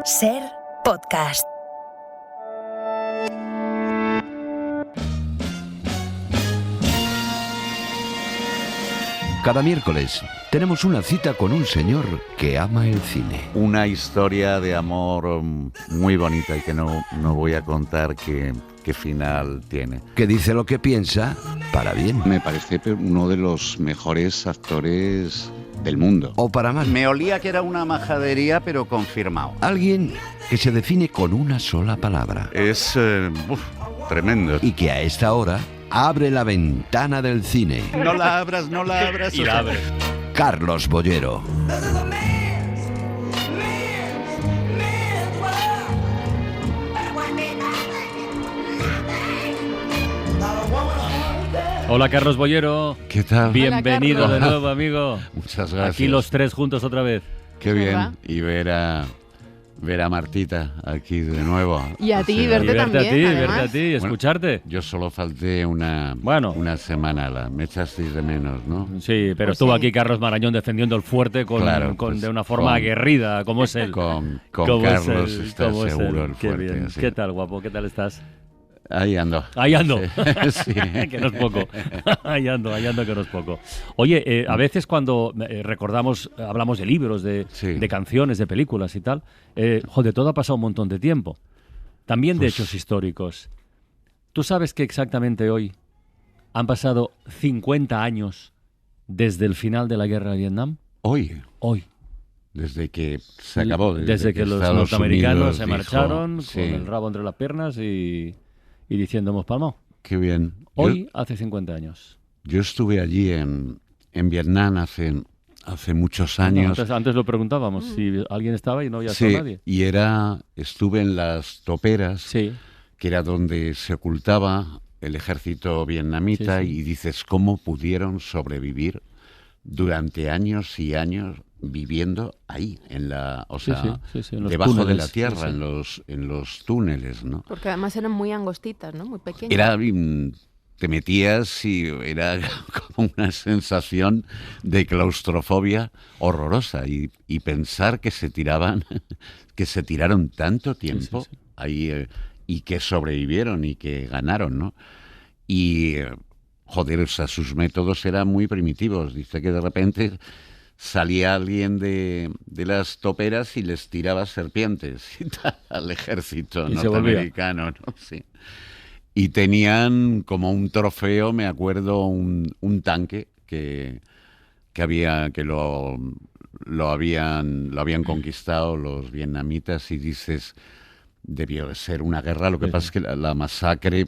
Ser Podcast. Cada miércoles tenemos una cita con un señor que ama el cine. Una historia de amor muy bonita y que no voy a contar qué final tiene. Que dice lo que piensa para bien. Me parece uno de los mejores actores del mundo. O para mal. Me olía que era una majadería, pero confirmado. Alguien que se define con una sola palabra. Es tremendo. Y que a esta hora abre la ventana del cine. No la abras. Y la abre. Carlos Bollero. Hola, Carlos Bollero. ¿Qué tal? Bienvenido Hola, de Carlos. nuevo, amigo. Muchas gracias. Aquí los tres juntos otra vez. Qué Es bien. verdad. Y ver a Martita aquí de nuevo. Y a ti, Sí, verte también, verte además. a ti y escucharte. Yo solo falté una semana. Me echasteis de menos, ¿no? Sí, pero Pues estuvo sí. aquí Carlos Marañón defendiendo el fuerte Claro, pues, de una forma con- aguerrida, como es él. Con Como es Carlos él, está como es seguro él. el Qué fuerte. bien. sí. ¿Qué tal, guapo? ¿Qué tal estás? Ahí ando. Ahí ando. Sí. Que no es poco. Ahí ando que no es poco. Oye, a veces cuando hablamos de libros, Sí. de canciones, de películas y tal, de todo ha pasado un montón de tiempo. También de Pues- hechos históricos. ¿Tú sabes que exactamente hoy han pasado 50 años desde el final de la guerra de Vietnam? Hoy, Hoy. desde que se acabó. Desde que los Estados norteamericanos Unidos se dijo, marcharon sí, con el rabo entre las piernas y diciendo hemos palmado. qué bien. Hoy hace 50 años. Yo estuve allí en Vietnam hace muchos No, años. antes lo preguntábamos si alguien estaba y no había Sí, estado nadie. y estuve en las toperas, Sí, que era donde se ocultaba el ejército vietnamita, Sí, sí. y dices, ¿cómo pudieron sobrevivir durante años y años viviendo ahí, en sí, en los debajo de túneles, la tierra, sí. en los túneles, ¿no? Porque además eran muy angostitas, ¿no? Muy pequeñas. Te metías y era como una sensación de claustrofobia horrorosa, y pensar que se tiraron tanto tiempo sí. ahí, y que sobrevivieron y que ganaron, ¿no? Y o sea, sus métodos eran muy primitivos. Dice que de repente salía alguien de las toperas y les tiraba serpientes y tal al ejército Y se volvía. norteamericano, ¿no? Sí. Y tenían como un trofeo, me acuerdo, un tanque que lo habían conquistado los vietnamitas, y dices, debió de ser una guerra. Lo que Sí, pasa es que la masacre,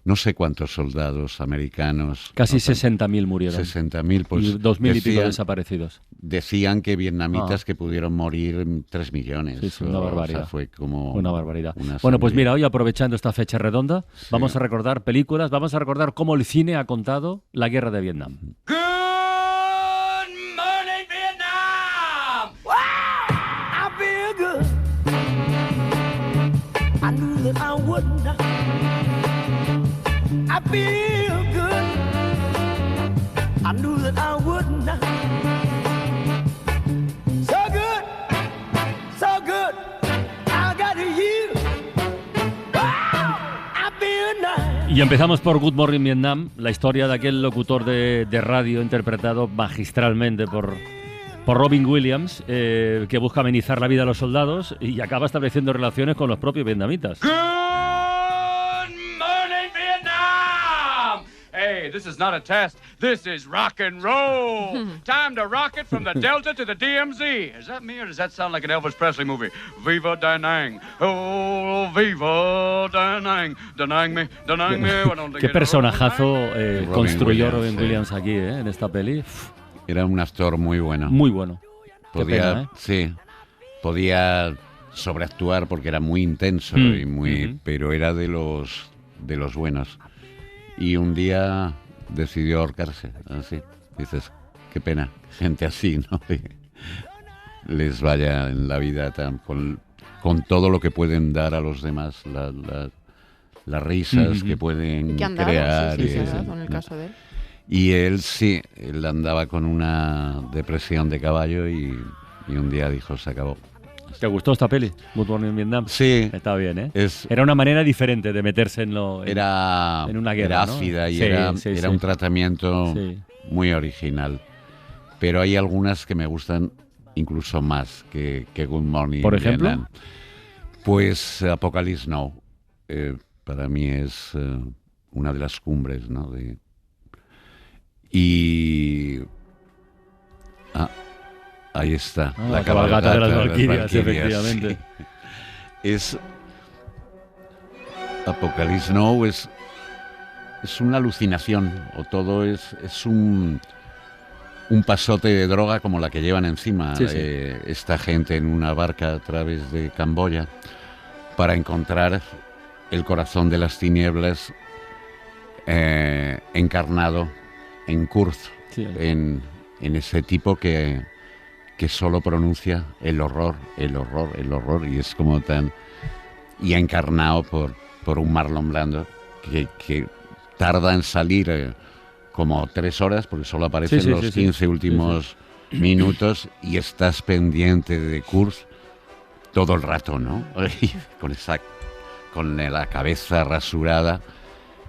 no sé cuántos soldados americanos. Casi no sé, 60.000 murieron. 60.000, pues y 2.000 y pico decían, desaparecidos. decían que vietnamitas que pudieron morir 3 millones. Sí, una barbaridad. O sea, fue como Una barbaridad. una Bueno, pues sangría. mira, hoy aprovechando esta fecha redonda, Sí. vamos a recordar películas, vamos a recordar cómo el cine ha contado la guerra de Vietnam. Good morning, Vietnam! Wow! I feel good. I knew that I would not. I feel good. I knew that I would not. So good, so good. I got you. Wow! I feel nice. Y empezamos por Good Morning Vietnam, la historia de aquel locutor de radio interpretado magistralmente por Robin Williams, que busca amenizar la vida a los soldados y acaba estableciendo relaciones con los propios vietnamitas. Good morning, Vietnam! Hey, this is not a test. This is rock and roll. Time to rock it from the Delta to the DMZ. Is that me or does that sound like an Elvis Presley movie? Viva Da Nang. Oh, viva Da Nang. Da Nang me, Da Nang me. Why don't they Qué get a personajazo Robin construyó Williams, Robin sí. Williams aquí, en esta peli. Uf, Era un actor muy bueno. muy bueno. Qué Podía, pena, ¿eh? sí, podía sobreactuar porque era muy intenso y muy, pero era de los buenos. Y un día decidió ahorcarse, así. Dices, qué pena, gente así, ¿no? Y les vaya en la vida con todo lo que pueden dar a los demás, las risas que pueden Que han dado, crear. sí, y- sí, con el caso de él. Y él andaba con una depresión de caballo, y un día dijo, se acabó. ¿Te gustó esta peli? Good Morning Vietnam. Sí. Está bien, ¿eh? Es, Era una manera diferente de meterse en era una guerra, era ¿no? ácida y Sí, era sí. un tratamiento Sí. muy original. Pero hay algunas que me gustan incluso más que Good Morning ¿Por ejemplo? Vietnam. Pues Apocalypse Now. Para mí es una de las cumbres, ¿no? Ahí está. La cabalgata de las Valquirias, Valquirias, efectivamente. Sí. Apocalypse Now es una alucinación, o todo es un pasote de droga como la que llevan encima Sí, sí. esta gente en una barca a través de Camboya para encontrar el corazón de las tinieblas encarnado en Kurz, Sí. en ese tipo que solo pronuncia el horror, y es como tan... y encarnado por un Marlon Brando que tarda en salir como 3 horas, porque solo aparecen Sí, los 15 últimos minutos, y estás pendiente de Kurz todo el rato, ¿no? con la cabeza rasurada,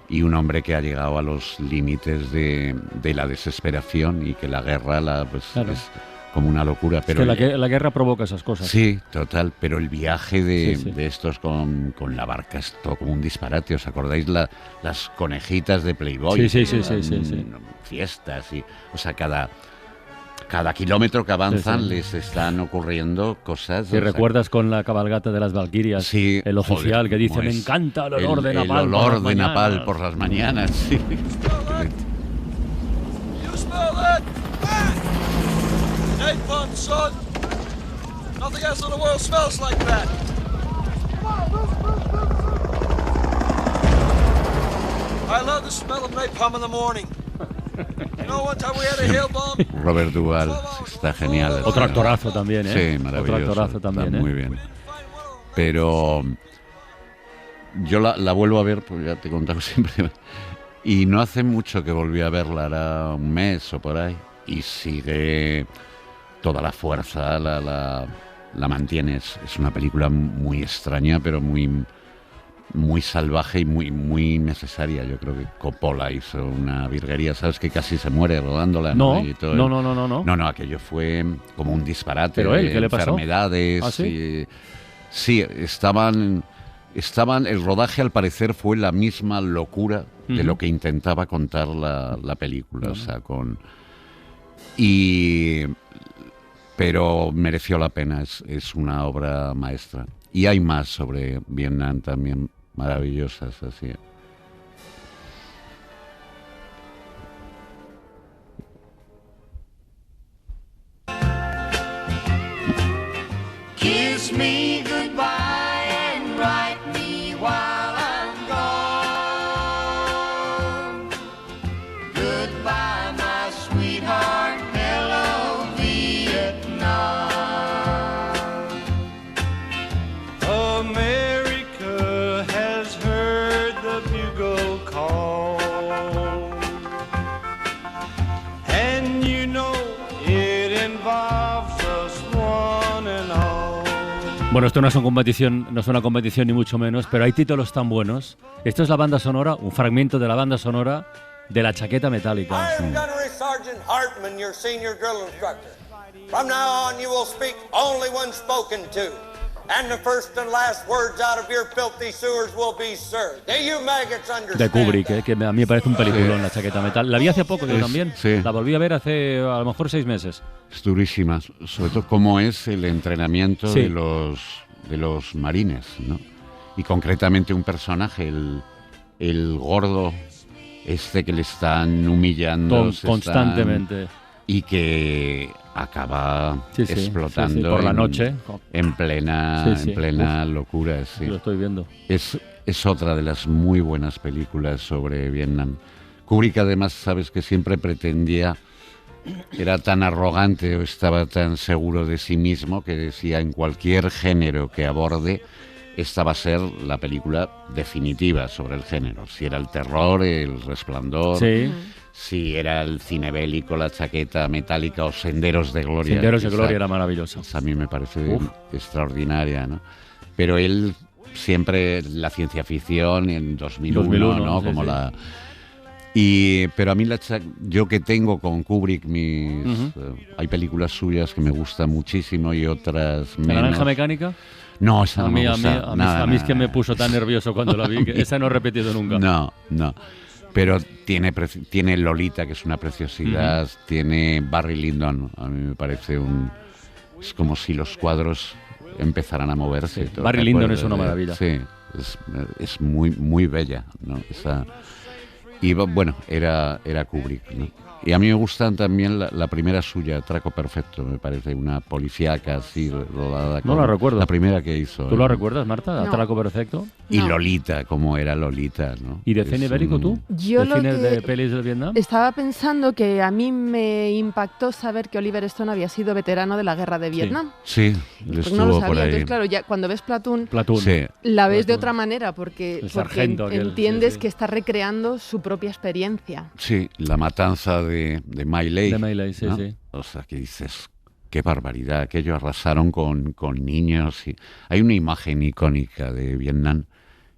y un hombre que ha llegado a los límites de la desesperación, y que la guerra Claro. es como una locura. Es Pero que la guerra provoca esas cosas. sí, total, pero el viaje Sí. de estos con la barca es todo como un disparate. ¿Os acordáis las conejitas de Playboy? Sí. Fiestas, o sea, cada kilómetro que avanzan Sí. les están ocurriendo cosas. Si recuerdas con la cabalgata de las Valquirias, Sí, el oficial joder, que dice, cómo me es. encanta el olor de napalm. El olor por las de napalm mañanas". por las mañanas, sí. You smell that? Napalm, son! Nothing else in the world smells like that! I love the smell of napalm in the morning. You know, one time we had a hail bomb. Robert Duvall está genial. Otro actorazo también, ¿eh? Sí, maravilloso. Otro actorazo también, está ¿eh? muy bien. Pero yo la vuelvo a ver, pues ya te he contado siempre, y no hace mucho que volví a verla, hará un mes o por ahí, y sigue toda la fuerza, la mantiene. Es una película muy extraña, pero muy salvaje y muy necesaria. Yo creo que Coppola hizo una virguería, ¿sabes? Que casi se muere rodándola. No, Y todo no. No, aquello fue como un disparate. ¿Pero él, de qué le pasó? enfermedades. ¿Ah, sí? Sí, estaban, el rodaje al parecer fue la misma locura de lo que intentaba contar la película, o sea, pero mereció la pena, es una obra maestra. Y hay más sobre Vietnam también, maravillosas, así. Kiss me goodbye and write me while I'm gone. Goodbye, my sweetheart. Hello, Vietnam. America has heard the bugle call, and you know it involves us one and all. Bueno, esto no es una competición ni mucho menos, pero hay títulos tan buenos. Esto es la banda sonora, un fragmento de la banda sonora de La Chaqueta Metálica. I am Gunnery Sergeant Hartman, your senior drill instructor. From now on, you will speak only when spoken to, and the first and last words out of your filthy sewers will be, sir. Do you maggots understand? De Kubrick, que a mí me parece un peliculón, La Chaqueta Metálica. La vi hace poco, yo también. Sí. La volví a ver hace a lo mejor 6 meses. Es durísima, sobre todo cómo es el entrenamiento Sí. de los marines, ¿no? Y concretamente un personaje, el gordo este que le están humillando Constantemente. y que acaba Sí, sí, explotando sí, sí, por la noche. en plena Sí, sí. locura. Sí. Lo estoy viendo. Es otra de las muy buenas películas sobre Vietnam. Kubrick, además, sabes que siempre pretendía, era tan arrogante o estaba tan seguro de sí mismo que decía, en cualquier género que aborde, esta va a ser la película definitiva sobre el género. Si era el terror, el Resplandor, Sí. si era el cine bélico, la chaqueta metálica o Senderos de Gloria. Senderos de Esa- Gloria era maravilloso. esa a mí me parece extraordinaria, ¿no? Pero él siempre la ciencia ficción en 2001, ¿no? sí, Como sí. pero a mí yo que tengo con Kubrick hay películas suyas que me gustan muchísimo y otras ¿La menos. Naranja Mecánica? No, esa A no mí, me a mí, gusta. a mí, Nada, a mí es nada, que me nada. puso tan nervioso cuando la vi, que esa no he repetido nunca. No. Pero tiene Lolita, que es una preciosidad, tiene Barry Lyndon, a mí me parece es como si los cuadros empezaran a moverse. ¿Te Barry Lyndon acuerdas es una de- maravilla. Sí, es muy, muy bella, ¿no? Y bueno, era Kubrick, ¿no? Y a mí me gustan también la primera suya, Atraco Perfecto, me parece una policíaca así rodada. No la recuerdo. La primera que hizo. ¿Tú lo recuerdas, Marta? No. ¿Atraco Perfecto? Y No. Lolita, como era Lolita, ¿no? ¿Y de Es cine bélico tú? Yo ¿De lo cine que- de pelis del Vietnam? Estaba pensando que a mí me impactó saber que Oliver Stone había sido veterano de la guerra de Vietnam. Sí, Porque estuvo no lo por sabía. ahí. Entonces, claro, ya cuando ves Platoon, Platoon. Sí. la ves de Platoon. otra manera porque, El porque sargento aquel, entiendes sí, sí. que está recreando su propia experiencia. Sí, la matanza de My Lai. De My Lai, sí, ¿no? sí. O sea, que dices, qué barbaridad, aquello arrasaron con niños. Hay una imagen icónica de Vietnam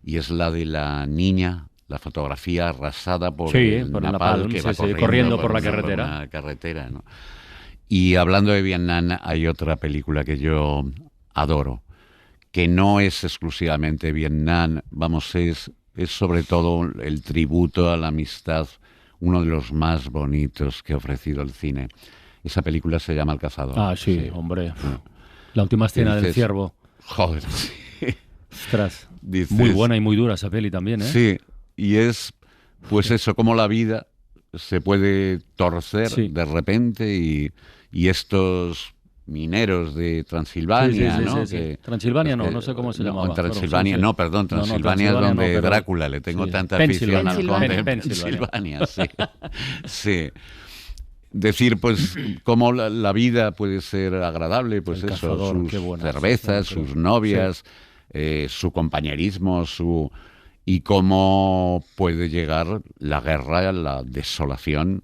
y es la de la niña, la fotografía arrasada por Sí, el por el napalm napalm, que sí, va sí, corriendo por la una- carretera. una carretera, ¿no? Y hablando de Vietnam, hay otra película que yo adoro, que no es exclusivamente Vietnam, vamos, es sobre todo el tributo a la amistad, uno de los más bonitos que ha ofrecido el cine. Esa película se llama El Cazador. Ah, sí, hombre. La última escena del dices, ciervo. Joder, sí. Ostras. Dices, Muy buena y muy dura esa peli también, ¿eh? Sí, y es pues eso, como la vida se puede torcer Sí. de repente y estos mineros de Transilvania, Sí, sí, sí, ¿no? sí, sí. Transilvania no sé cómo se llamaba, En pero Transilvania, sí, sí. no, perdón, No, no, Transilvania es Transilvania donde no, pero- Drácula, le tengo sí. tanta afición al Pensilvania. conde. Pensilvania. Sí. Sí. Decir, pues, cómo la vida puede ser agradable, pues El eso, Cazador, sus qué buena, cervezas, sí, creo. sus novias, su compañerismo, y cómo puede llegar la guerra, la desolación.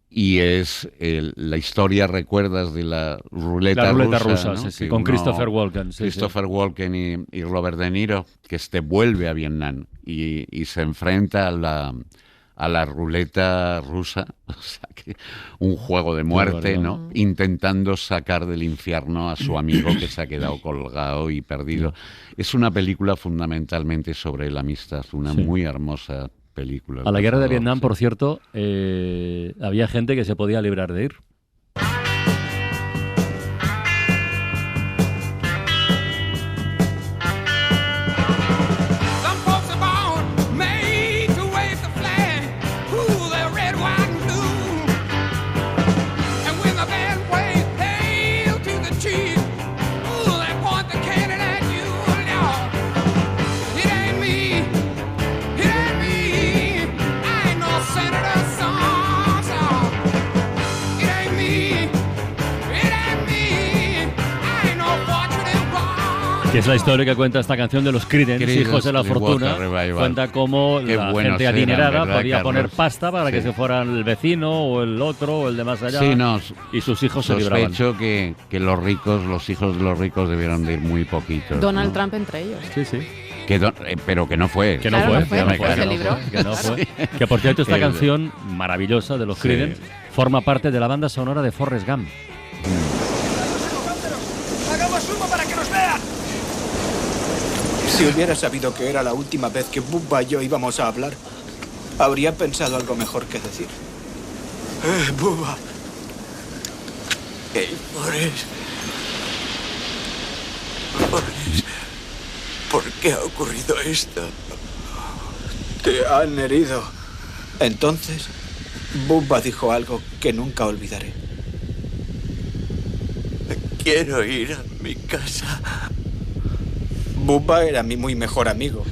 Y es la historia, recuerdas, de la ruleta La ruleta rusa, rusa, ¿no? sí, sí, Que con uno- Christopher Walken. Sí, Christopher Walken y Robert De Niro, que vuelve a Vietnam y se enfrenta a la ruleta rusa, o sea, que un juego de muerte, barbaridad. ¿no? Intentando sacar del infierno a su amigo que se ha quedado colgado y perdido. Es una película fundamentalmente sobre la amistad, una Sí. muy hermosa película. A la guerra de Cazador, Vietnam, sí. por cierto, había gente que se podía librar de ir. Some folks are born made to wave the flag. Ooh, they're red, white, and blue. And when the band plays "Hail to the Chief," ooh, they point the cannon at you. No, it ain't me. It ain't me. I ain't no senator, son. It ain't me. It ain't me. I ain't no fortune born. Que es la historia que cuenta esta canción de los Creedence, Creedence hijos de la Clearwater fortuna. Revival. Cuenta cómo Qué la buenos gente eran, adinerada ¿verdad, podía Carlos? poner pasta para que Sí. se fueran el vecino o el otro o el de más allá. Sí, no, y sus hijos se libraban. sospecho que los ricos, los hijos de los ricos debieron de ir muy poquitos. Donald ¿no? Trump entre ellos. Sí, sí. Pero que no fue. Que no Claro, fue, no fue, que no no fue, fue, se que no libró. fue, que no fue. Que por cierto, esta El- canción maravillosa de los Sí. Creedence forma parte de la banda sonora de Forrest Gump. ¡Hagamos humo para que nos vean! Si hubiera sabido que era la última vez que Bubba y yo íbamos a hablar, habría pensado algo mejor que decir. Bubba. Hey, Forrest. Forrest. ¿Por qué ha ocurrido esto? Te han herido. Entonces, Bubba dijo algo que nunca olvidaré. Quiero ir a mi casa. Bubba era mi muy mejor amigo.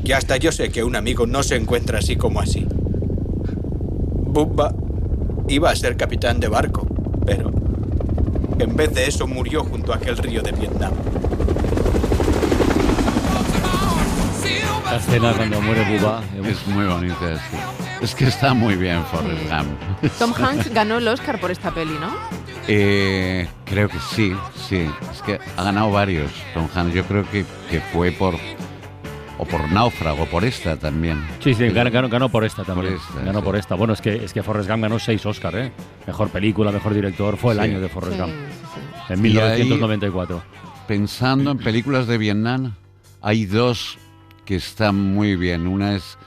Y hasta yo sé que un amigo no se encuentra así como así. Bubba iba a ser capitán de barco, pero en vez de eso murió junto a aquel río de Vietnam. La escena cuando muere Bubba. Es muy bonita, sí. Es que está muy bien Forrest Gump. Tom Hanks ganó el Oscar por esta peli, ¿no? Creo que sí. Es que ha ganado varios Tom Hanks. Yo creo que fue por Náufrago, por esta también. Sí, ganó por esta también. Ganó sí. por esta. Bueno, es que Forrest Gump ganó 6 Oscars, ¿eh? Mejor película, mejor director. Fue el año de Forrest Gump. Sí. En 1994. Pensando en películas de Vietnam, hay 2 que están muy bien. Una es,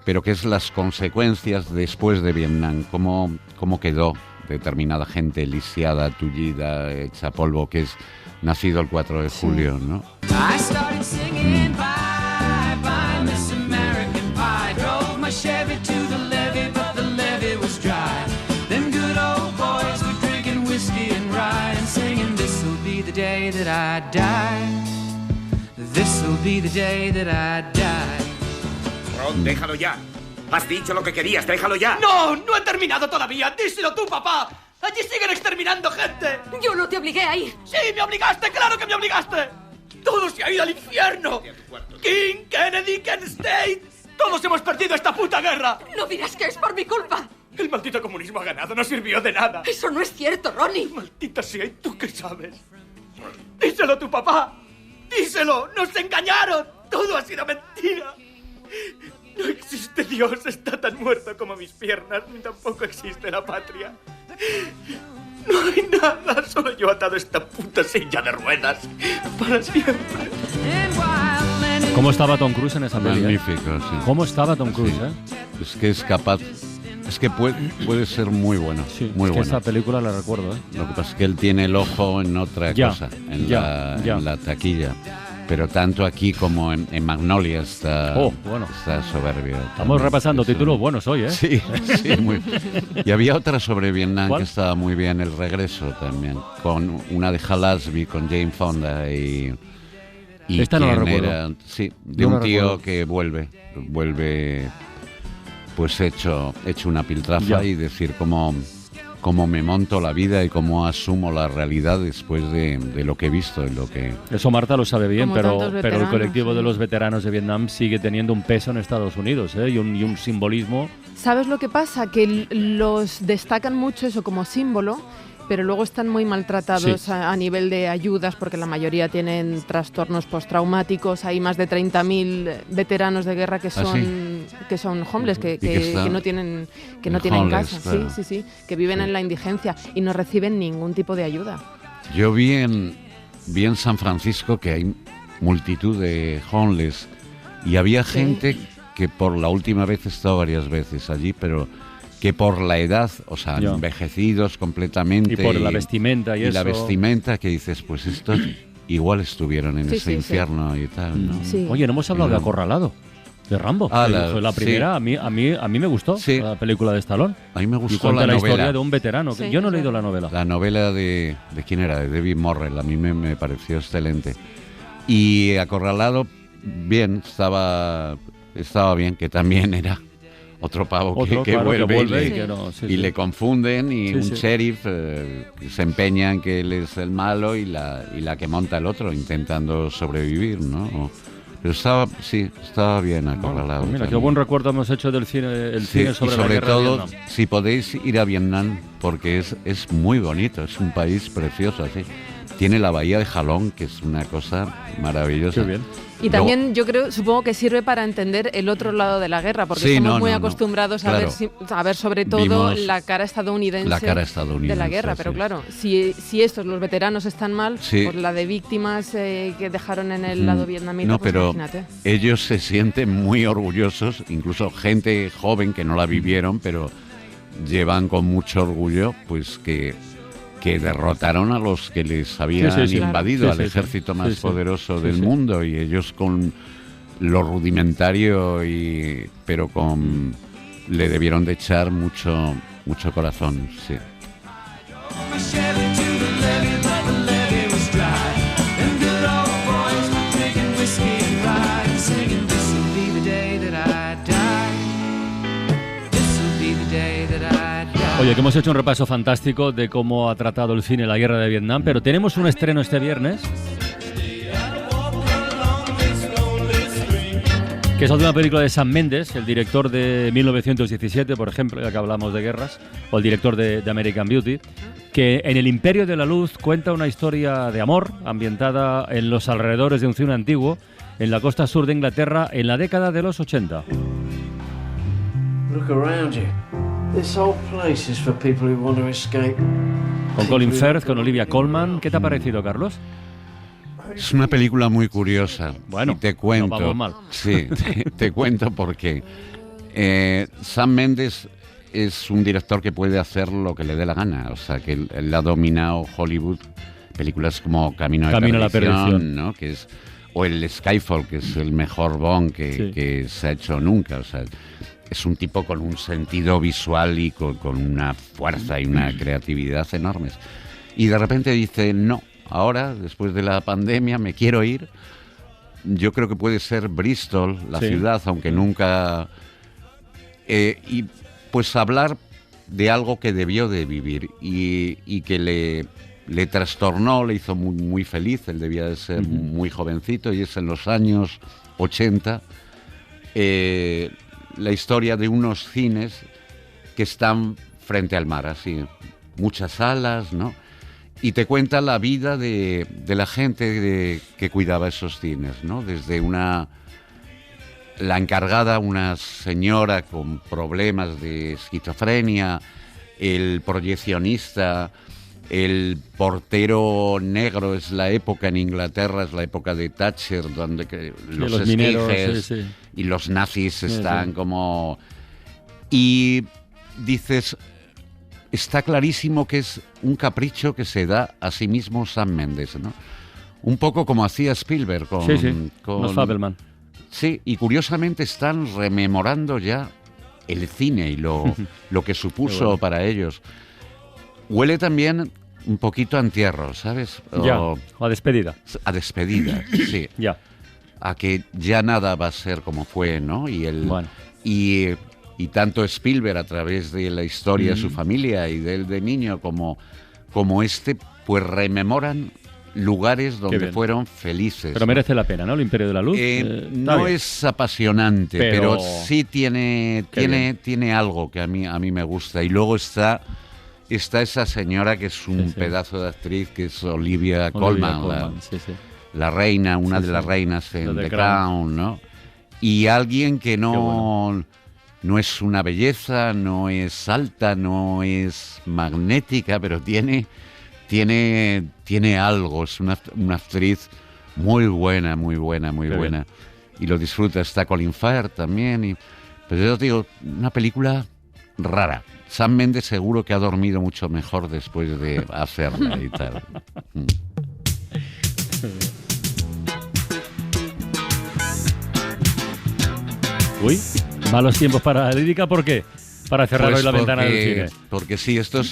pero que es las consecuencias después de Vietnam. Cómo quedó determinada gente lisiada, tullida, hecha polvo, que es Nacido el 4 de julio, ¿no? I started singing bye, bye, Miss American Pie. Drove my Chevy to the levee, but the levee was dry. Them good old boys were drinking whiskey and rye and singing, this'll be the day that I die. This'll be the day that I die. Ron, déjalo ya. Has dicho lo que querías, déjalo ya. ¡No! ¡No he terminado todavía! ¡Díselo tú, papá! ¡Allí siguen exterminando gente! Yo no te obligué a ir. ¡Sí, me obligaste! ¡Claro que me obligaste! ¡Todo se ha ido al infierno! ¡King, Kennedy, Kent State! ¡Todos hemos perdido esta puta guerra! No dirás que es por mi culpa. El maldito comunismo ha ganado, no sirvió de nada. Eso no es cierto, Ronnie. Maldita sea, ¿y tú qué sabes? ¡Díselo tú, papá! ¡Díselo! ¡Nos engañaron! ¡Todo ha sido mentira! No existe Dios, está tan muerto como mis piernas, ni tampoco existe la patria. No hay nada, solo yo atado a esta puta silla de ruedas para siempre. ¿Cómo estaba Tom Cruise en esa peli? Magnífico, sí. ¿Cómo estaba Tom Cruise, Es que es capaz... Es que puede ser muy bueno, Sí, muy es que bueno. esa película la recuerdo, ¿eh? Lo que pasa es que él tiene el ojo en otra cosa, en la taquilla. Pero tanto aquí como en Magnolia está soberbio. Estamos repasando títulos buenos hoy, ¿eh? Sí, muy. Y había otra sobre Vietnam ¿Cuál? que estaba muy bien, El regreso también, con una de Hal Ashby, con Jane Fonda y Esta no la quién recuerdo. era, sí, de No un la tío recuerdo. que vuelve pues hecho una piltrafa Ya. y decir cómo me monto la vida y cómo asumo la realidad después de lo que he visto, de lo que... Eso Marta lo sabe bien, Como pero tantos el veteranos, colectivo sí. de los veteranos de Vietnam sigue teniendo un peso en Estados Unidos, ¿eh? y un simbolismo. ¿Sabes lo que pasa? Que los destacan mucho eso como símbolo, pero luego están muy maltratados Sí. a nivel de ayudas, porque la mayoría tienen trastornos postraumáticos. Hay más de 30.000 veteranos de guerra que son homeless, que no tienen homeless, casa. claro. Sí, que viven en la indigencia y no reciben ningún tipo de ayuda. Yo vi en San Francisco que hay multitud de homeless y había gente que por la última vez he estado varias veces allí, pero que por la edad, o sea, Ya. envejecidos completamente. Y por la vestimenta y eso. la vestimenta que dices, pues estos igual estuvieron en Sí, ese sí, sí. infierno y tal, ¿no? Sí. Oye, no hemos hablado de Acorralado, de Rambo. Ah, que fue la primera, sí. a mí me gustó la película de Stallone. A mí me Y gustó cuenta la la historia novela. de un veterano. Sí, Yo no he sí. leído la novela. La novela de quién era, de David Morrell, a mí me pareció excelente. Y Acorralado, bien, estaba bien, que también era otro pavo Otro, que claro, que vuelve, vuelve y, y que no, sí, y sí. le confunden y Sí, un sí. sheriff que se empeña en que él es el malo y la que monta el otro intentando sobrevivir, ¿no? Pero estaba bien Acorralado. Pues mira, qué también. buen recuerdo hemos hecho del cine, Sí, cine sobre y la sobre guerra de todo, Vietnam. si podéis ir a Vietnam, porque es muy bonito, es un país precioso, así. Tiene la bahía de Halong, que es una cosa maravillosa. Qué bien. Y también supongo que sirve para entender el otro lado de la guerra, porque estamos muy acostumbrados a ver sobre todo Vimos la cara estadounidense de la guerra, pero claro, si estos, los veteranos, están mal, pues la de víctimas que dejaron en el lado vietnamita, No, pues pero imagínate. ellos se sienten muy orgullosos, incluso gente joven que no la vivieron, pero llevan con mucho orgullo pues que derrotaron a los que les habían invadido, al ejército más poderoso del mundo, y ellos con lo rudimentario pero le debieron de echar mucho corazón, sí. Oye, que hemos hecho un repaso fantástico de cómo ha tratado el cine la guerra de Vietnam, pero tenemos un estreno este viernes. Que es la última película de Sam Mendes, el director de 1917, por ejemplo, ya que hablamos de guerras, o el director de American Beauty, que en El Imperio de la Luz cuenta una historia de amor ambientada en los alrededores de un cine antiguo, en la costa sur de Inglaterra, en la década de los 80. Look around you. This whole place is for people who want to escape. Con Colin Firth, con Olivia Colman. ¿Qué te ha parecido, Carlos? Es una película muy curiosa. Bueno, y te cuento. no vamos mal. Sí, te cuento porque Sam Mendes es un director que puede hacer lo que le dé la gana. O sea, que él ha dominado Hollywood. Películas como Camino a la Perdición, ¿no? Que es, o el Skyfall, que es el mejor Bond que se ha hecho nunca. O sea, es un tipo con un sentido visual y con una fuerza y una creatividad enormes. Y de repente dice, no, ahora, después de la pandemia, me quiero ir. Yo creo que puede ser Bristol, la ciudad, aunque nunca... y pues hablar de algo que debió de vivir y que le trastornó, le hizo muy, muy feliz. Él debía de ser muy jovencito y es en los años 80 la historia de unos cines que están frente al mar, así, muchas salas, ¿no? Y te cuenta la vida de la gente que cuidaba esos cines, ¿no? Desde la encargada, una señora con problemas de esquizofrenia, el proyeccionista, el portero negro. Es la época en Inglaterra, es la época de Thatcher, donde los mineros y los nazis están como... Y dices... Está clarísimo que es un capricho que se da a sí mismo Sam Mendes, ¿no? Un poco como hacía Spielberg con los Fabelman. Sí, y curiosamente están rememorando ya el cine y lo que supuso para ellos. Huele también un poquito a entierro, ¿sabes? O a despedida. A despedida, sí. Ya. A que ya nada va a ser como fue, ¿no? Y tanto Spielberg, a través de la historia de su familia y de él de niño, como pues rememoran lugares donde fueron felices. Pero merece la pena, ¿no? El Imperio de la Luz. No es apasionante, pero sí tiene algo que a mí me gusta. Y luego está esa señora que es un pedazo de actriz, que es Olivia Colman, la reina, una de las reinas en The Crown, ¿no? Y alguien que no es una belleza, no es alta, no es magnética, pero tiene algo. Es una actriz muy buena. Y lo disfruta. Está Colin Firth también. Pero yo digo, una película rara. Sam Mendes seguro que ha dormido mucho mejor después de hacerla y tal. Uy, malos tiempos para la lírica, ¿por qué? Para cerrar hoy la ventana del cine. Porque sí, esto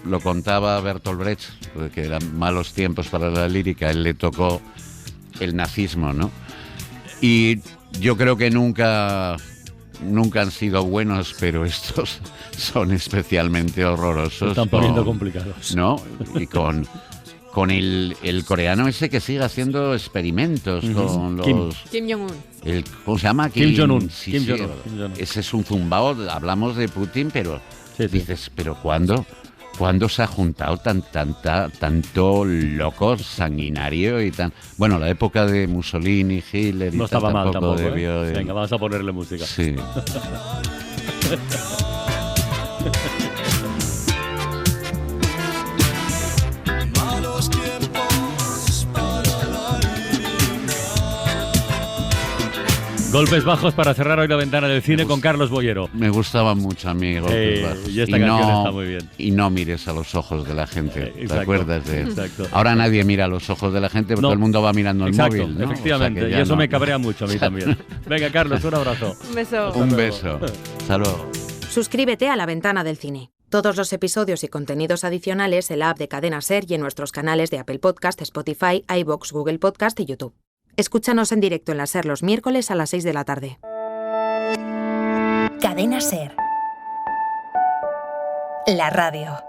lo contaba Bertolt Brecht, que eran malos tiempos para la lírica. Él le tocó el nazismo, ¿no? Y yo creo que nunca han sido buenos, pero estos son especialmente horrorosos. Se están poniendo complicados, ¿no? Y con el coreano ese que sigue haciendo experimentos con los... Kim Jong-un. ¿Cómo se llama? Kim Jong-un. Sí, ese es un zumbao. Hablamos de Putin, pero dices, ¿pero cuándo se ha juntado tanto loco, sanguinario y tan... Bueno, la época de Mussolini, Hitler y no estaba mal tampoco, debió de... Venga, vamos a ponerle música. Sí. Golpes bajos para cerrar hoy la ventana del cine con Carlos Boyero. Me gustaban mucho a mí Golpes bajos. Y esta canción está muy bien. Y no mires a los ojos de la gente. Exacto. ¿Te acuerdas de eso? Exacto. Ahora nadie mira a los ojos de la gente porque todo el mundo va mirando el móvil, ¿no? Efectivamente, O sea y eso me cabrea mucho a mí también. Venga, Carlos, un abrazo. Un beso. Un beso. Hasta luego. Suscríbete a La Ventana del Cine. Todos los episodios y contenidos adicionales en la app de Cadena SER y en nuestros canales de Apple Podcast, Spotify, iVoox, Google Podcast y YouTube. Escúchanos en directo en la SER los miércoles a las 6 de la tarde. Cadena SER. La radio.